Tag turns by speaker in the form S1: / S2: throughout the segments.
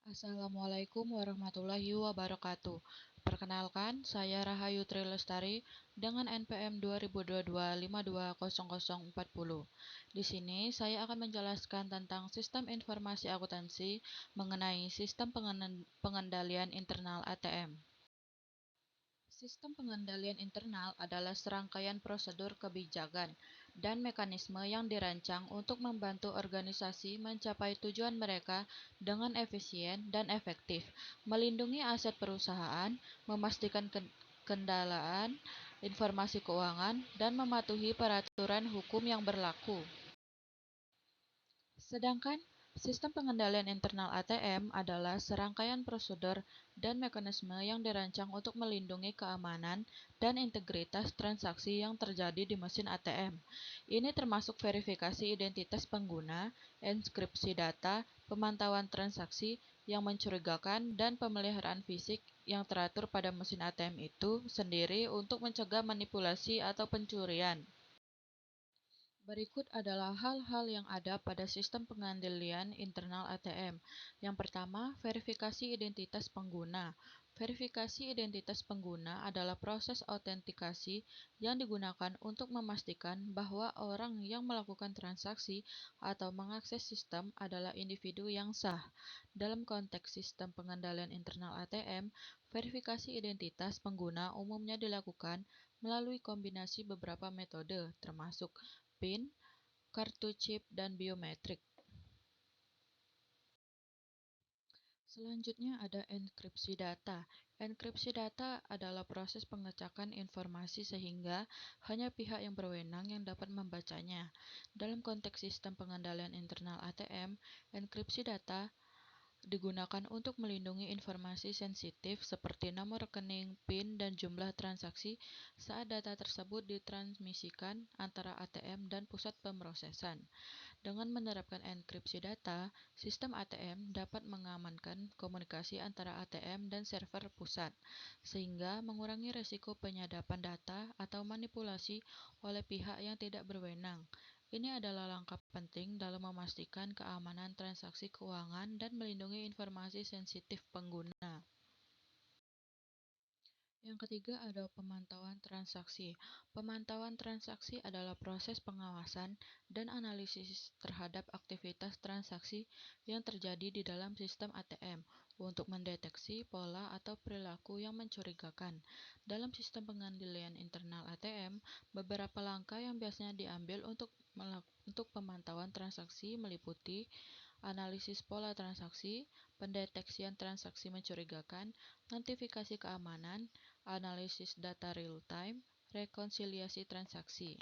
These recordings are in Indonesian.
S1: Assalamualaikum warahmatullahi wabarakatuh. Perkenalkan, saya Rahayu Tri Lestari dengan NPM 2022520040. Di sini saya akan menjelaskan tentang sistem informasi akuntansi mengenai sistem pengendalian internal ATM. Sistem pengendalian internal adalah serangkaian prosedur kebijakan dan mekanisme yang dirancang untuk membantu organisasi mencapai tujuan mereka dengan efisien dan efektif, melindungi aset perusahaan, memastikan kendalaan informasi keuangan, dan mematuhi peraturan hukum yang berlaku. Sedangkan sistem pengendalian internal ATM adalah serangkaian prosedur dan mekanisme yang dirancang untuk melindungi keamanan dan integritas transaksi yang terjadi di mesin ATM. Ini termasuk verifikasi identitas pengguna, enkripsi data, pemantauan transaksi yang mencurigakan, dan pemeliharaan fisik yang teratur pada mesin ATM itu sendiri untuk mencegah manipulasi atau pencurian. Berikut adalah hal-hal yang ada pada sistem pengendalian internal ATM. Yang pertama, verifikasi identitas pengguna. Verifikasi identitas pengguna adalah proses autentikasi yang digunakan untuk memastikan bahwa orang yang melakukan transaksi atau mengakses sistem adalah individu yang sah. Dalam konteks sistem pengendalian internal ATM, verifikasi identitas pengguna umumnya dilakukan melalui kombinasi beberapa metode, termasuk PIN, kartu chip, dan biometrik. Selanjutnya ada enkripsi data. Enkripsi data adalah proses pengecekan informasi sehingga hanya pihak yang berwenang yang dapat membacanya. Dalam konteks sistem pengendalian internal ATM, enkripsi data digunakan untuk melindungi informasi sensitif seperti nomor rekening, PIN, dan jumlah transaksi saat data tersebut ditransmisikan antara ATM dan pusat pemrosesan. Dengan menerapkan enkripsi data, sistem ATM dapat mengamankan komunikasi antara ATM dan server pusat, sehingga mengurangi risiko penyadapan data atau manipulasi oleh pihak yang tidak berwenang. Ini adalah langkah penting dalam memastikan keamanan transaksi keuangan dan melindungi informasi sensitif pengguna. Yang ketiga ada pemantauan transaksi. Pemantauan transaksi adalah proses pengawasan dan analisis terhadap aktivitas transaksi yang terjadi di dalam sistem ATM untuk mendeteksi pola atau perilaku yang mencurigakan. Dalam sistem pengendalian internal ATM, beberapa langkah yang biasanya diambil untuk pemantauan transaksi meliputi analisis pola transaksi, pendeteksian transaksi mencurigakan, notifikasi keamanan, analisis data real-time, rekonsiliasi transaksi.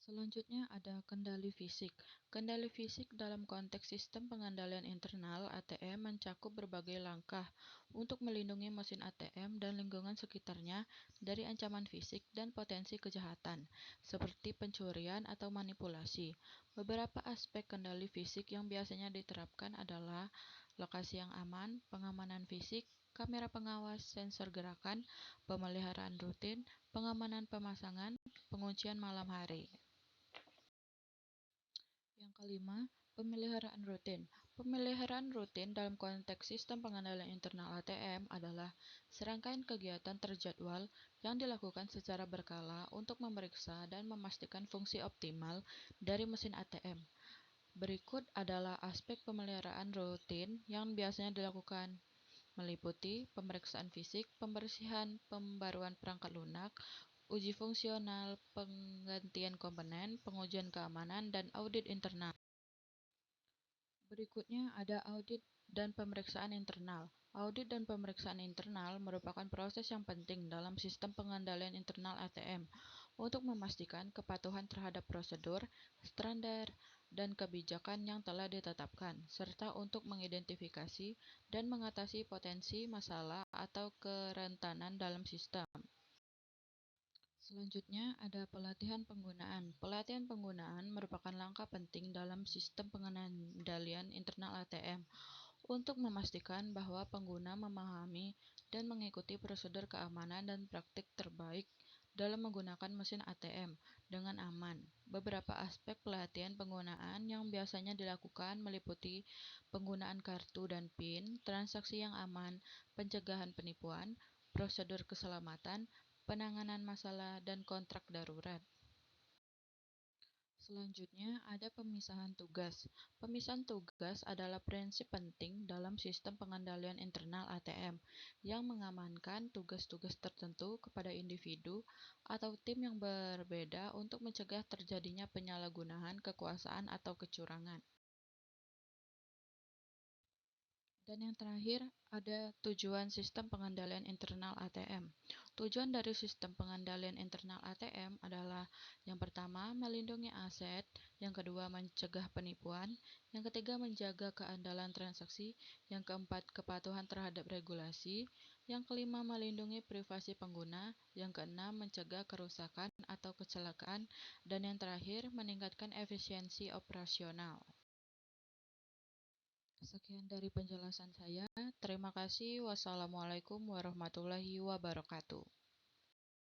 S1: Selanjutnya ada kendali fisik. Kendali fisik dalam konteks sistem pengendalian internal ATM mencakup berbagai langkah untuk melindungi mesin ATM dan lingkungan sekitarnya dari ancaman fisik dan potensi kejahatan, seperti pencurian atau manipulasi. Beberapa aspek kendali fisik yang biasanya diterapkan adalah lokasi yang aman, pengamanan fisik, kamera pengawas, sensor gerakan, pemeliharaan rutin, pengamanan pemasangan, penguncian malam hari. Yang kelima, pemeliharaan rutin. Pemeliharaan rutin dalam konteks sistem pengendalian internal ATM adalah serangkaian kegiatan terjadwal yang dilakukan secara berkala untuk memeriksa dan memastikan fungsi optimal dari mesin ATM. Berikut adalah aspek pemeliharaan rutin yang biasanya dilakukan, meliputi pemeriksaan fisik, pembersihan, pembaruan perangkat lunak, uji fungsional, penggantian komponen, pengujian keamanan, dan audit internal. Berikutnya ada audit dan pemeriksaan internal. Audit dan pemeriksaan internal merupakan proses yang penting dalam sistem pengendalian internal ATM untuk memastikan kepatuhan terhadap prosedur, standar, dan kebijakan yang telah ditetapkan, serta untuk mengidentifikasi dan mengatasi potensi masalah atau kerentanan dalam sistem. Selanjutnya ada pelatihan penggunaan. Pelatihan penggunaan merupakan langkah penting dalam sistem pengendalian internal ATM untuk memastikan bahwa pengguna memahami dan mengikuti prosedur keamanan dan praktik terbaik dalam menggunakan mesin ATM dengan aman. Beberapa aspek pelatihan penggunaan yang biasanya dilakukan meliputi penggunaan kartu dan PIN, transaksi yang aman, pencegahan penipuan, prosedur keselamatan, penanganan masalah, dan kontrak darurat. Selanjutnya, ada pemisahan tugas. Pemisahan tugas adalah prinsip penting dalam sistem pengendalian internal ATM yang mengamankan tugas-tugas tertentu kepada individu atau tim yang berbeda untuk mencegah terjadinya penyalahgunaan kekuasaan atau kecurangan. Dan yang terakhir, ada tujuan sistem pengendalian internal ATM. Tujuan dari sistem pengendalian internal ATM adalah yang pertama, melindungi aset, yang kedua, mencegah penipuan, yang ketiga, menjaga keandalan transaksi, yang keempat, kepatuhan terhadap regulasi, yang kelima, melindungi privasi pengguna, yang keenam, mencegah kerusakan atau kecelakaan, dan yang terakhir, meningkatkan efisiensi operasional. Sekian dari penjelasan saya. Terima kasih. Wassalamualaikum warahmatullahi wabarakatuh.